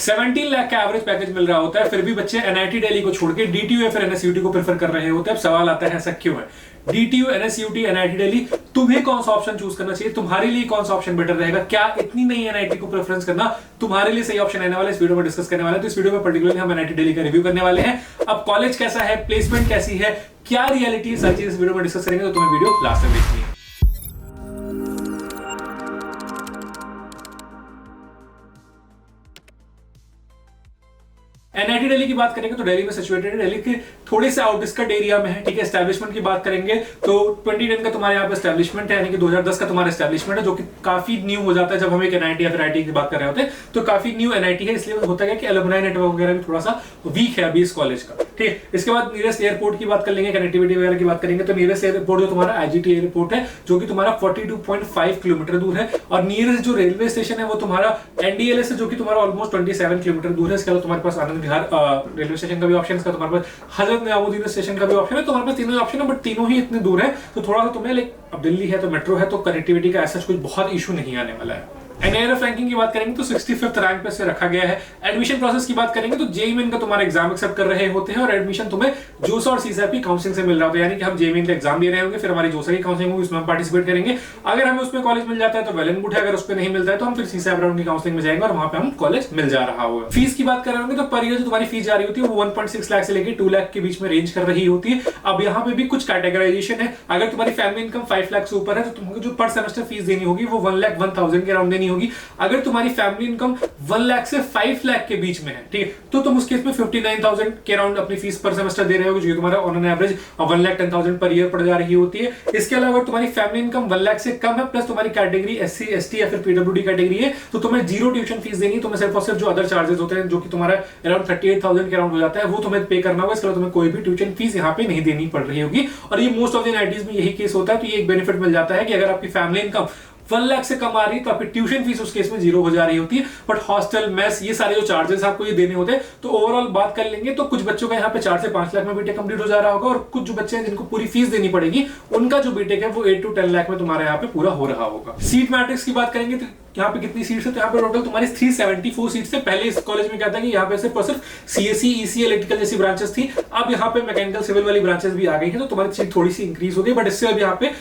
17 लाख का average package मिल रहा होता है, फिर भी बच्चे एनआईटी दिल्ली को छोड़ के डीटीयू या फिर एनएसयूटी को प्रेफर कर रहे होते हैं। अब सवाल आता है ऐसा क्यों है? डीटीयू, एनएसयूटी, एनआईटी दिल्ली, तुम्हें कौन सा ऑप्शन चूज करना चाहिए? तुम्हारे लिए कौन सा ऑप्शन बेटर रहेगा? क्या इतनी नहीं एनआईटी को प्रेफरेंस करना तुम्हारे लिए सही ऑप्शन रहने वाला है? इस वीडियो में डिस्कस करने वाले हैं। तो इस वीडियो में पर्टिकुलरली हम एनआईटी दिल्ली का रिव्यू करने वाले हैं। अब कॉलेज कैसा है, प्लेसमेंट कैसी है, क्या रियलिटी है, सारी चीज इस वीडियो में डिस्कस करेंगे, तो तुम्हें वीडियो लास्ट तक देखनी है। एनआईटी दिल्ली की बात करेंगे तो दिल्ली में सिचुएटेड है, दिल्ली के थोड़े से आउटस्कर्ट एरिया में है, ठीक है। एस्टैब्लिशमेंट की बात करेंगे तो 2010 का तुम्हारे यहाँ पे एस्टैब्लिशमेंट है, यानी कि 2010 का तुम्हारा एस्टैब्लिशमेट है, जो कि काफी न्यू हो जाता है जब हम एक एनआईटी या फिर आईटी की बात कर रहे होते हैं। तो काफी न्यू एनआईटी है, इसलिए होता है कि अलुमनाई नेटवर्क वगैरह भी थोड़ा सा वीक है अभी इस कॉलेज का, ठीक है। इसके बाद नियरेस्ट एयरपोर्ट की बात कर लेंगे, कनेक्टिविटी वगैरह की बात करेंगे तो नियरेस्ट एयरपोर्ट जो तुम्हारा आईजीटी एयरपोर्ट है, जो कि तुम्हारा 42.5 किलोमीटर दूर है। और नियरेस्ट जो रेलवे स्टेशन है वो तुम्हारा एनडीएलएस है, जो कि तुम्हारा ऑलमोस्ट 27 किलोमीटर दूर है। इसके अलावा तुम्हारे पास आनंद विहार रेलवे स्टेशन का भी ऑप्शन है, तुम्हारे पास हजरत निजामुद्दीन स्टेशन का भी ऑप्शन है। तुम्हारे पास तीनों ऑप्शन है, बट तीनों ही इतने दूर है तो थोड़ा सा तुम्हें लाइक, अब दिल्ली है तो मेट्रो है तो कनेक्टिविटी का ऐसा कुछ बहुत इशू नहीं आने वाला है। एनआईआरएफ रैंकिंग की बात करेंगे तो 65th रैंक पे से रखा गया है। एडमिशन प्रोसेस की बात करेंगे तो जेईई मेन का तुम्हारा एग्जाम एक्सेप्ट कर रहे होते हैं और एडमिशन तुम्हें जोसा और सीसैप की काउंसलिंग से मिल रहा होता है, यानी कि हम जेईई मेन का एग्जाम दे रहे होंगे, फिर हमारी जोसा की काउंसलिंग होगी, उसमें हम पार्टिसिपेट करेंगे। अगर हमें उसमें कॉलेज मिल जाता है तो वेल एंड गुड है, अगर उसमें नहीं मिलता है तो हम फिर सीसैप राउंड की काउंसलिंग में जाएंगे और वहां पे हम कॉलेज मिल जा रहा होगा। फीस की बात कर रहे होंगे तो पर ईयर जो तुम्हारी फीस जा रही होती है वो 1.6 लाख से लेकर 2 लाख के बीच में रेंज कर रही होती है। अब यहाँ पे भी कुछ कैटेगराइजेशन है, अगर तुम्हारी फैमिली इनकम 5 लाख से ऊपर है तो तुमको जो पर सेमेस्टर फीस देनी होगी वो 1,01,000 के अराउंड देनी होगी। अगर तुम्हारी फैमिली इनकम 1 लाख से 5 लाख के बीच में है, ठीक है, तो तुम उस केस में 59,000 के अराउंड अपनी फीस पर सेमेस्टर दे रहे हो, जो तुम्हारा on an average 1,10,000 per year पड़ जा रही होती है। इसके अलावा अगर तुम्हारी फैमिली इनकम 1 लाख से कम है प्लस तुम्हारी कैटेगरी एससी एसटी या फिर पीडब्ल्यूडी कैटेगरी है तो तुम्हें जीरो ट्यूशन फीस देनी है। तुम्हें सिर्फ और सिर्फ जो अदर चार्जेस होते हैं, जो कि तुम्हारा अराउंड 38,000 के अराउंड हो जाता है, वो तुम्हें पे करना होगा। इसके अलावा तुम्हें कोई भी ट्यूशन फीस यहाँ पे नहीं देनी पड़ रही होगी। और ये मोस्ट ऑफ द एनआईटीज में यही केस होता है। तो ये एक बेनिफिट मिल जाता है कि अगर आपकी फैमिली इनकम 1 लाख से कम आ रही है तो आपकी ट्यूशन फीस उस केस में जीरो हो जा रही होती है। बट हॉस्टल, मेस, ये सारे जो चार्जेस आपको ये देने होते हैं। तो ओवरऑल बात कर लेंगे तो कुछ बच्चों का यहाँ पे 4 से 5 लाख में बीटेक कंप्लीट हो जा रहा होगा और कुछ जो बच्चे हैं जिनको पूरी फीस देनी पड़ेगी उनका जो बीटेक है वो 8 to 10 लाख में तुम्हारे यहाँ पे पूरा हो रहा होगा। सीट मैट्रिक्स की बात करेंगे तो यहाँ पे कितनी सीट्स है, तो यहाँ पे टोटल तुम्हारी 374 सीट्स है। पहले इस कॉलेज में क्या था कि यहाँ पे सिर्फ और सिर्फ सीएससी, ईसी, इलेक्ट्रिकल जैसी ब्रांचेस थी। अब यहाँ पे मैकेनिकल, सिविल वाली ब्रांचेस भी आ गई हैं, तो तुम्हारी सीट थोड़ी सी इंक्रीज हो गई, बट इससे अब यहाँ पे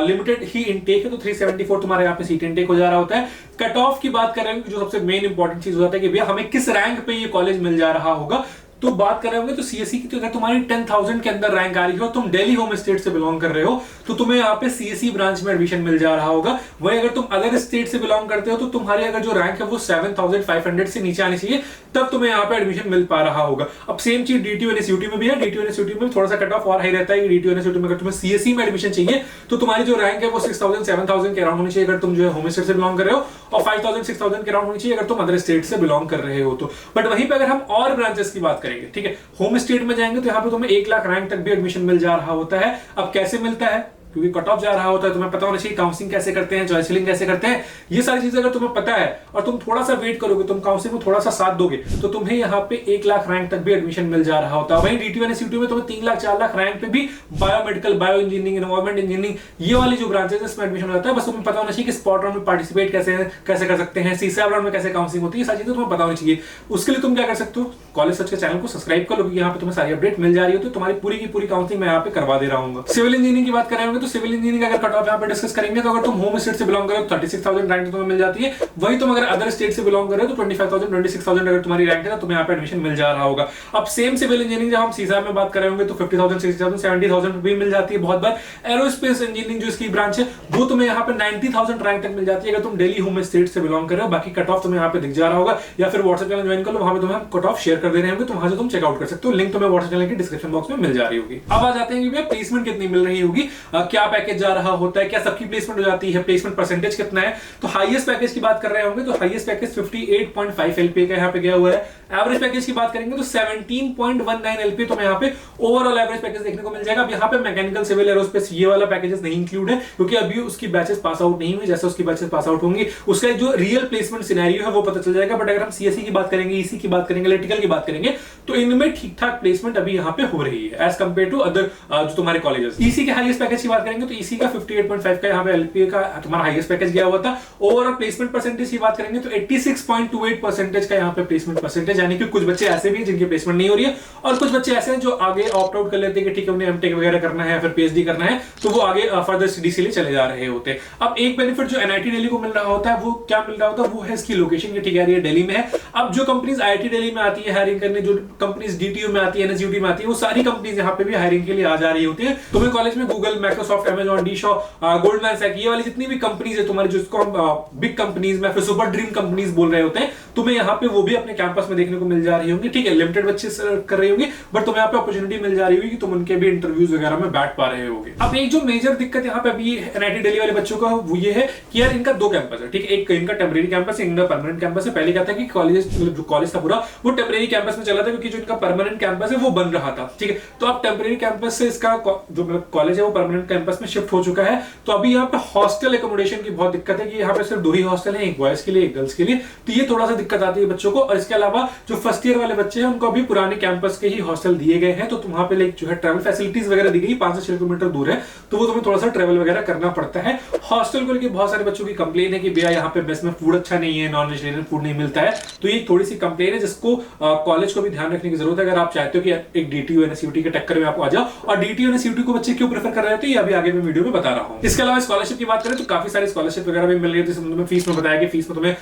लिमिटेड ही इनटेक है, तो 374 तुम्हारे यहाँ पे सीट इनटेक हो जा रहा होता है। कट ऑफ की बात कर रहे हैं, जो सबसे मेन इंपॉर्टेंट चीज हो जाता है कि भैया हमें किस रैंक पे ये कॉलेज मिल जा रहा होगा। तो बात कर रहे होंगे तो सीएससी की, तो अगर तुम्हारी 10,000 के अंदर रैंक आ रही हो, तुम दिल्ली होम स्टेट से बिलोंग कर रहे हो, तो तुम्हें यहाँ पे सीएससी ब्रांच में एडमिशन मिल जा रहा होगा। वहीं अगर तुम अदर स्टेट से बिलोंग करते हो तो तुम्हारी अगर जो रैंक है वो 7,500 से नीचे आनी चाहिए, तब तुम्हें यहाँ पे एडमिशन मिल पा रहा होगा। अब सेम चीज डीटीयू एनएसयूटी में भी है। डीटीयू एनएसयूटी में थोड़ा सा कट ऑफ और हाई रहता है। डीटीयू एनएसयूटी में अगर तुम्हें सीएससी में एडमिशन चाहिए तो तुम्हारी जो रैंक है वो 6,000 7,000 के अराउंड होनी चाहिए अगर तुम जो है होम स्टेट से बिलोंग कर रहे हो, और 5,000 6,000 के अराउंड होनी चाहिए अगर तुम अदर स्टेट से बिलोंग कर रहे हो तो। बट वहीं पे अगर हम और ब्रांचेस की बात करेंगे, ठीक है, होम स्टेट में जाएंगे तो यहाँ पे तुम्हें 1 लाख रैंक तक भी एडमिशन मिल जा रहा होता है। अब कैसे मिलता है, क्योंकि कट ऑफ जा रहा होता है, तुम्हें पता होना चाहिए काउंसलिंग कैसे करते हैं, चॉइस फिलिंग कैसे करते हैं। ये सारी चीजें अगर तुम्हें पता है और तुम थोड़ा सा वेट करोगे, तुम काउंसलिंग को थोड़ा सा साथ दोगे, तो तुम्हें यहाँ पे 1 लाख रैंक तक भी एडमिशन मिल जा रहा होता है। वहीं डीटीयू एनएसयूटी में तुम्हें 3 लाख 4 लाख रैंक पे भी biomedical, bio engineering, environment engineering, ये वाली जो ब्रांचेस है इसमें एडमिशन हो जाता है। बस तुम्हें पता होना चाहिए कि स्पॉट राउंड में पार्टिसिपेट कैसे कर सकते हैं, सीसैप राउंड में कैसे काउंसलिंग होती है, सारी चीजें तुम्हें पता होनी चाहिए। उसके लिए तुम क्या कर सकते हो, कॉलेज सर्च के चैनल को सब्सक्राइब कर लो, क्योंकि यहाँ पे तुम्हें सारी अपडेट मिल जा रही होती है। तुम्हारी पूरी की पूरी काउंसलिंग मैं यहाँ पे करवा दे रहा हूँ। सिविल इंजीनियरिंग की बात कर रहे होंगे तो सिविल इंजीनियरिंग अगर कट ऑफ यहाँ पे डिस्कस करेंगे तो अगर तुम होम स्टेट से बिलोंग करो तो 36,000 रैंक तुम्हें मिल जाती है। वही तुम अगर अदर स्टेट से बिलोंग करो तो 25,000 26,000 अगर तुम्हारी रैंक है तो तुम्हें यहाँ पे एडमिशन मिल जा रहा होगा। अब सेम सिविल इंजीनियरिंग जब हम सीसैप में बात कर रहे होंगे तो 50,000 60,000 70,000 भी मिल जाती है बहुत बार। एरोस्पेस इंजीनियरिंग जो इसकी ब्रांच है वो तुम्हें यहाँ पे 90,000 रैंक तक मिल जाती है अगर तुम दिल्ली होम स्टेट से बिलोंग कर रहे हो। बाकी कट ऑफ तुम्हें यहाँ पे दिख जा रहा होगा, या फिर व्हाट्सएप चैनल ज्वाइन कर लो, वहां पे तुम्हें कट ऑफ शेयर कर दे रहे होंगे, तो वहां से तुम चेकआउट कर सकते हो। लिंक तुम्हें व्हाट्सएप चैनल की डिस्क्रिप्शन बॉक्स में मिल जा रही होगी। अब आ जाते हैं कि प्लेसमेंट कितनी मिल रही होगी, क्या पैकेज जा रहा होता है, क्या सबकी प्लेसमेंट हो जाती है, प्लेसमेंट परसेंटेज कितना है। तो हाईएस्ट पैकेज की बात कर रहे होंगे तो हाईएस्ट पैकेज 58.5 एलपीए का यहाँ पे गया हुआ है। एवरेज पैकेज की बात करेंगे तो 17.19 एलपीए तुम्हें यहाँ पे ओवरऑल एवरेज पैकेज देखने को मिल जाएगा। अब यहाँ पे मैकेनिकल, सिविल, एरोस्पेस ये वाला पैकेजेस नहीं इंक्लूड है, क्योंकि अभी उसकी बैचेस पास आउट नहीं हुई। जैसे उसकी बैचेस पास आउट होंगी उसका जो रियल प्लेसमेंट सिनेरियो है वो पता चल जाएगा। बट अगर हम सीएससी की बात करेंगे, ईसी की बात करेंगे, इलेक्ट्रिकल की बात करेंगे, तो इनमें ठीक ठाक प्लेसमेंट अभी यहाँ पे हो रही है एज कंपेयर टू अदर जो तुम्हारे कॉलेजेस। ईसी के हाईएस्ट पैकेज की बात करेंगे तो ईसी का 58.5 का यहाँ पे एलपीए का तुम्हारा हाईएस्ट पैकेज गया हुआ था। ओवरऑल प्लेसमेंट परसेंटेज की बात करेंगे तो 86.28% का यहाँ पे प्लेसमेंट परसेंटेज, यानी कि कुछ बच्चे ऐसे भी हैं जिनकी प्लेसमेंट नहीं हो रही है और कुछ बच्चे ऐसे हैं जो आगे ऑप्ट आउट कर लेते हैं कि ठीक है उन्हें एमटेक वगैरह करना है, फिर पीएचडी करना है, तो वो आगे फर्दर स्टडीज के लिए चले जा रहे होते हैं। अब एक बेनिफिट जो एनआईटी दिल्ली को मिल रहा होता है वो क्या मिल रहा होता है, वो है इसकी लोकेशन की, ठीक है ये दिल्ली में है। अब जो कंपनीज आईआईटी दिल्ली में आती है हायरिंग करने, जो कंपनीज डीटीयू में आती है, एनएसयूटी में आती है, वो सारी कंपनीज यहाँ पे भी हायरिंग के लिए आ जा रही होती है। तुम्हें कॉलेज में गूगल, माइक्रोसॉफ्ट, अमेजॉन, डीशॉ, गोल्डमैन सैक्स, ये वाली जितनी भी कंपनीज है तुम्हारी, जिसको हम बिग कंपनीज में फिर सुपर ड्रीम कंपनीज बोल रहे होते हैं, तुम्हें यहाँ पे वो भी अपने कैंपस में देखने को मिल जा रही होंगी। ठीक है, लिमिटेड बच्चे कर रही होंगी, बट तुम्हें यहाँ पे अपॉर्चुनिटी मिल जा रही होगी कि तुम उनके भी इंटरव्यूज वगैरह में बैठ पा रहे होगे। अब एक जो मेजर दिक्कत यहाँ पे अभी एनआईटी दिल्ली वाले बच्चों का वो ये है कि यार इनका दो कैंपस है, ठीक है, एक इनका टेम्परेरी कैंपस है, इनका परमानेंट कैंपस है। पहले क्या था कि कॉलेज जो कॉलेज था पूरा वो टेम्परेरी कैंपस में चला था, क्योंकि जो इनका परमानेंट कैंपस है वो बन रहा था। ठीक है, तो अब टेम्परेरी कैंपस से इसका जो कॉलेज है वो परमानेंट कैंपस में शिफ्ट हो चुका है। तो अभी यहाँ पे हॉस्टल एकोमोडेशन की बहुत दिक्कत है कि यहाँ पे सिर्फ दो ही हॉस्टल है, एक बॉयज के लिए एक गर्ल्स के लिए, तो ये थोड़ा सा दिक्कत आती है बच्चों को। और इसके अलावा जो फर्स्ट ईयर वाले बच्चे हैं उनको अभी पुराने कैंपस के ही हॉस्टल दिए गए हैं, तो वहां पे लाइक जो है ट्रैवल फैसिलिटीज वगैरह दी गई, 5 से 6 किलोमीटर दूर है, तो वो तुम्हें थोड़ा सा ट्रैवल वगैरह करना पड़ता है। हॉस्टल को लेकर बहुत सारे बच्चों की कंप्लेन है कि भैया यहाँ पे मेस में फूड अच्छा नहीं है, नॉन वेजिटेरियन फूड नहीं मिलता है, तो ये थोड़ी सी कंप्लेन है जिसको कॉलेज को भी ध्यान रखने की जरूरत है। अगर आप चाहते हो कि एक डीटीयू एनएसयूटी के टक्कर में आप आ जाओ, और डीटीयू एनएसयूटी को बच्चे क्यों प्रेफर कर रहे होते हैं ये अभी आगे मैं वीडियो में बता रहा हूँ। इसके अलावा स्कॉलरशिप की बात करें तो काफी सारी स्कॉलरशिप वगैरह भी मिल रही है, जैसे तुम्हें फीस में बताया कि फीस में तुम्हें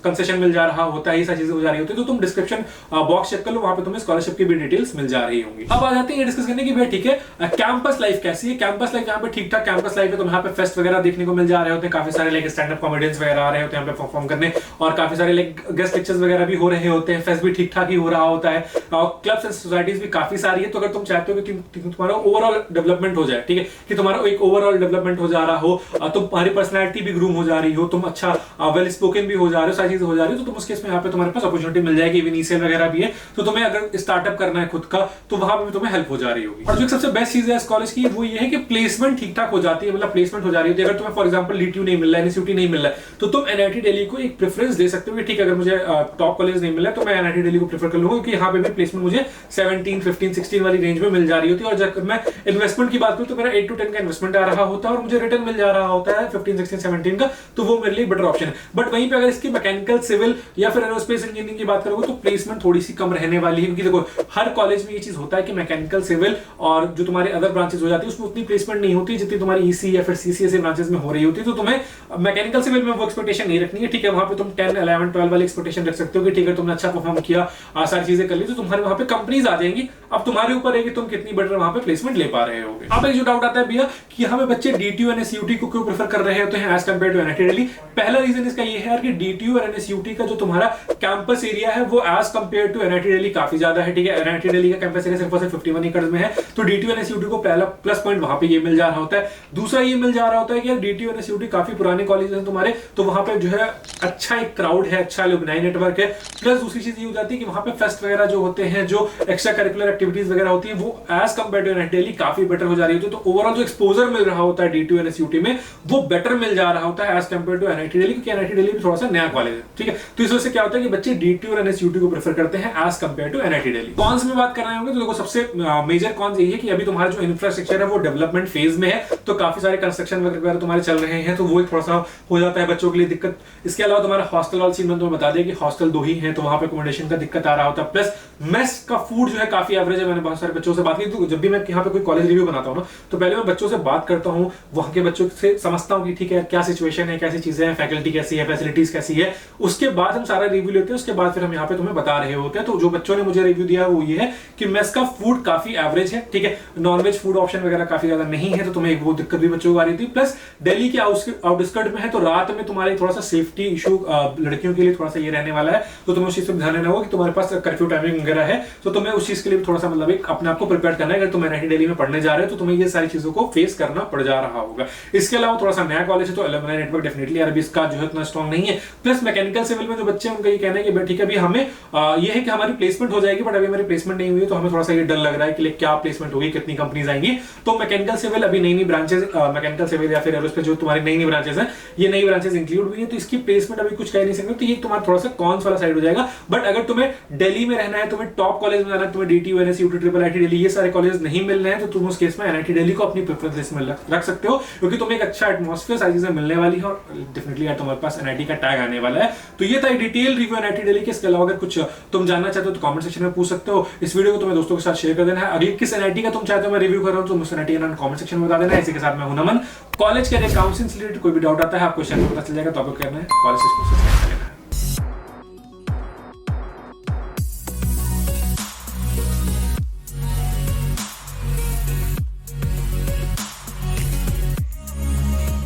कंसेशन मिल जा रहा होता है, ये सारी चीजें हो जा रही होती है। तो तुम डिस्क्रिप्शन बॉक्स चेक कर लो, वहां पे तुम्हें स्कॉलरशिप की भी डिटेल्स मिल जा रही होंगी। अब आ जाते हैं डिस्कस करने की भाई ठीक है कैंपस लाइफ कैसी है। कैंपस लाइफ यहाँ पे ठीक ठाक कैंपस लाइफ है, तो यहाँ पे फेस्ट वगैरह देखने को मिल जा रहे होते हैं, काफी सारे लाइक स्टैंड अप कॉमेडियंस वगैरह आ रहे होते हैं यहाँ पे परफॉर्म करने, और काफी सारे लाइक गेस्ट लेक्चर्स वगैरह भी हो रहे होते हैं, फेस्ट भी ठीक ठाक ही हो रहा होता है, और क्लब्स एंड सोसाइटीज भी काफी सारी है। तो अगर तुम चाहते हो कि तुम्हारा ओवरऑल डेवलपमेंट हो जाए, ठीक है, कि तुम्हारा एक ओवरऑल डेवलपमेंट हो जा रहा हो, तुम्हारी पर्सनैलिटी भी ग्रूम हो जा रही हो, तुम अच्छा वेल स्पोकन भी हो जा रहे हो, सारी चीजें हो जा रही हो, तो तुम उस केस में यहाँ पे तुम्हारे पास अपॉर्चुनिटी मिल जाएगी, इनिशियल वगैरह भी है, तो तुम्हें अगर स्टार्टअप करना है खुद का तो वहां पे भी तुम्हें हेल्प हो जा रही होगी। और जो सबसे बेस्ट चीज है इस कॉलेज की वो ये है कि प्लेसमेंट ठीक ठाक हो जाती है, मतलब प्लेसमेंट हो जा रही होती है। अगर तुम्हें फॉर एग्जांपल डीटीयू नहीं मिल रहा है, एनएसयूटी नहीं मिल रहा है, तो तुम एनआईटी दिल्ली को एक प्रेफरेंस दे सकते हो कि ठीक है अगर मुझे टॉप कॉलेज नहीं मिला है तो मैं एनआईटी दिल्ली को प्रेफर कर लूंगा, क्योंकि यहाँ पे भी प्लेसमेंट मुझे 17, 15, 16 वाली रेंज में मिल जा रही होती है। और जब मैं इन्वेस्टमेंट की बात करूं तो मेरा 8 to 10 का इन्वेस्टमेंट आ रहा होता है और मुझे रिटर्न मिल जा रहा होता है 15, 16, 17 का, तो वो मेरे लिए बेटर ऑप्शन है। बट वहीं पे अगर इसकी मैकेनिकल, सिविल या फिर एरोस्पेस इंजीनियरिंग की बात करोगे तो प्लेसमेंट थोड़ी सी कम रहने वाली है, क्योंकि देखो हर कॉलेज में ये चीज होता है कि मैकेनिकल, सिविल और जो तुम्हारे अदर ब्रांचेस हो जाती है उसमें उतनी प्लेसमेंट नहीं होती जितनी तुम्हारी ईसी या फिर सीसीएसई ब्रांचेस में हो रही होती है। तो तुम्हें मैकेनिकल, सिविल में वो एक्सपेक्टेशन नहीं रखनी है, ठीक है, वहां पे तुम 10, 11, 12 वाली एक्सपेक्टेशन रख सकते हो कि ठीक है तुमने अच्छा परफॉर्म किया, सारी चीजें कर ली, तो तुम्हारे वहां पे कंपनीज आ जाएंगी। अब तुम्हारे ऊपर है कि तुम कितनी बेटर वहां पे प्लेसमेंट ले पा रहे होगे। अब एक जो डाउट आता है भैया कि यहाँ पे बच्चे डीटीयू और एनएसयूटी को क्यों प्रेफर कर रहे होते हैं as compare to NIT Delhi. पहला रीजन इसका ये है कि डीटीयू और एनएसयूटी का जो तुम्हारा कैंपस एरिया है वो as compare to NIT Delhi काफी ज्यादा है, ठीक है। एनआईटी दिल्ली का कैंपस एरिया सिर्फ 51 एकड़ में है, तो डीटीयू और एनएसयूटी को पहला प्लस पॉइंट वहां पे ये मिल जा रहा होता है। दूसरा ये मिल जा रहा होता है कि डीटीयू और एनएसयूटी काफी पुराने कॉलेज हैं तुम्हारे, तो वहां पे जो है अच्छा एक क्राउड है, अच्छा अलुमनाई नेटवर्क है। प्लस दूसरी चीज ये हो जाती है कि वहां पे फेस्ट वगैरह जो होते हैं, जो एक्स्ट्रा करिकुलर एक्टिविटीज वगैरह होती है, वो as compare to NIT Delhi काफी बेटर हो जा रही होती है। तो ओवरऑल जो एक्सपोजर मिल रहा होता है डीटीयू और एनएसयूटी में वो बेटर मिल जा रहा होता है as compare to NIT Delhi, क्योंकि एनआईटी दिल्ली भी थोड़ा सा नया कॉलेज है, ठीक है। तो इस वजह से क्या होता है कि बच्चे डीटीयू और एनएसयूटी को प्रेफर करते हैं as compare to NIT Delhi. Cons में बात कर रहे होंगे तो देखो सबसे मेजर कॉन्स ये है कि अभी तुम्हारा जो इंफ्रास्ट्रक्चर है वो डेवलपमेंट फेज में है, तो काफी सारे कंस्ट्रक्शन वगैरह तुम्हारे चल रहे हैं, तो वो थोड़ा सा हो जाता है बच्चों के लिए दिक्कत। इसके अलावा तुम्हारा हॉस्टल वाली चीज मैंने तुम्हें बता दिया कि हॉस्टल 2 ही है, तो वहां पे अकोमोडेशन का दिक्कत आ रहा होता है। प्लस मेस का फूड जो है काफी एवरेज है। मैंने बहुत सारे बच्चों से बात की, तो जब भी मैं यहाँ पे कोई कॉलेज रिव्यू बनाता हूँ ना, तो पहले मैं बच्चों से बात करता हूँ, वहां के बच्चों से समझता हूँ कि ठीक है क्या सिचुएशन है, कैसी चीजें हैं, फैकल्टी कैसी है, फैसिलिटीज कैसी है, उसके बाद हम सारा रिव्यू लेते हैं। उसके बाद फिर हम यहाँ पे तुम्हें बता रहे होते हैं। तो जो बच्चों ने मुझे रिव्यू दिया वो ये है कि मेस का फूड काफी एवरेज है, ठीक है, नॉनवेज फूड ऑप्शन वगैरह काफी ज्यादा नहीं है, तो तुम्हें एक वो दिक्कत भी बच्चों को आ रही थी। प्लस दिल्ली के आउटस्कर्ट में है, तो रात में तुम्हारे थोड़ा सा सेफ्टी इशू लड़कियों के लिए थोड़ा सा ये रहने वाला है, तो तुम्हें उस चीज पर ध्यान देना होगा कि तुम्हारे पास कर्फ्यू टाइमिंग वगैरह है, तो तुम्हें उस चीज के लिए थोड़ा सा मतलब एक अपने आप को प्रिपेयर करना है। अगर तुम एनआईटी दिल्ली में पढ़ने जा रहे हो तो तुम्हें ये सारी चीजों को फेस करना पड़ जा रहा होगा। इसके अलावा थोड़ा सा नया कॉलेज है, तो अलुमनाई नेटवर्क डेफिनेटली अभी इसका जो है इतना स्ट्रॉन्ग नहीं है। प्लस मैकेनिकल सिविल में जो बच्चे हैं उनका ये कहना है कि ठीक है अभी हमें ये है कि हमारी प्लेसमेंट हो जाएगी, बट अभी हमारी प्लेसमेंट नहीं हुई, तो हमें थोड़ा सा ये डर लग रहा है कि क्या प्लेसमेंट होगी, कितनी कंपनीज आएंगी। तो मैकेनिकल सिविल अभी नई ब्रांचेस मैकेनिकल सिविल या फिर और उस पर जो तुम्हारी नई नई ब्रांचेस हैं, ये नई ब्रांचेस इंक्लूड हुई है, तो इसकी प्लेसमेंट अभी कुछ कह नहीं सकते, तो ये तुम्हारा थोड़ा सा कॉन्स वाला साइड हो जाएगा। बट अगर तुम्हें दिल्ली में रहना है, तुम्हें टॉप कॉलेज में जाना है, तुम्हें DTU, NSE, UT, IIT Delhi ये सारे कॉलेज नहीं मिल रहे हैं, तो तुम उस केस में NIT दिल्ली को अपनी प्रेफरेंस लिस्ट में रख सकते हो, क्योंकि तुम्हें एक अच्छा एटमॉस्फेयर सारी चीजें मिलने वाली है, और डेफिनेटली यार तुम्हारे पास NIT का टैग आने वाला है। तो ये था डिटेल रिव्यू NIT दिल्ली के। इसके अलावा अगर कुछ तुम जानना चाहते हो तो कमेंट सेक्शन में पूछ सकते हो। इस वीडियो को तुम्हें दोस्तों के साथ शेयर कर देना है। अगली किस NIT का तुम चाहते हो मैं रिव्यू कर रहा हूं तो मुझसे NIT का कमेंट सेक्शन में बता देना है। इसी के साथ मैं हूं नमन। कॉलेज कैरियर काउंसलिंग से रिलेटेड कोई भी डाउट आता है आपको शेयर में पता चल जाएगा, तो आपको करना है कॉलेज से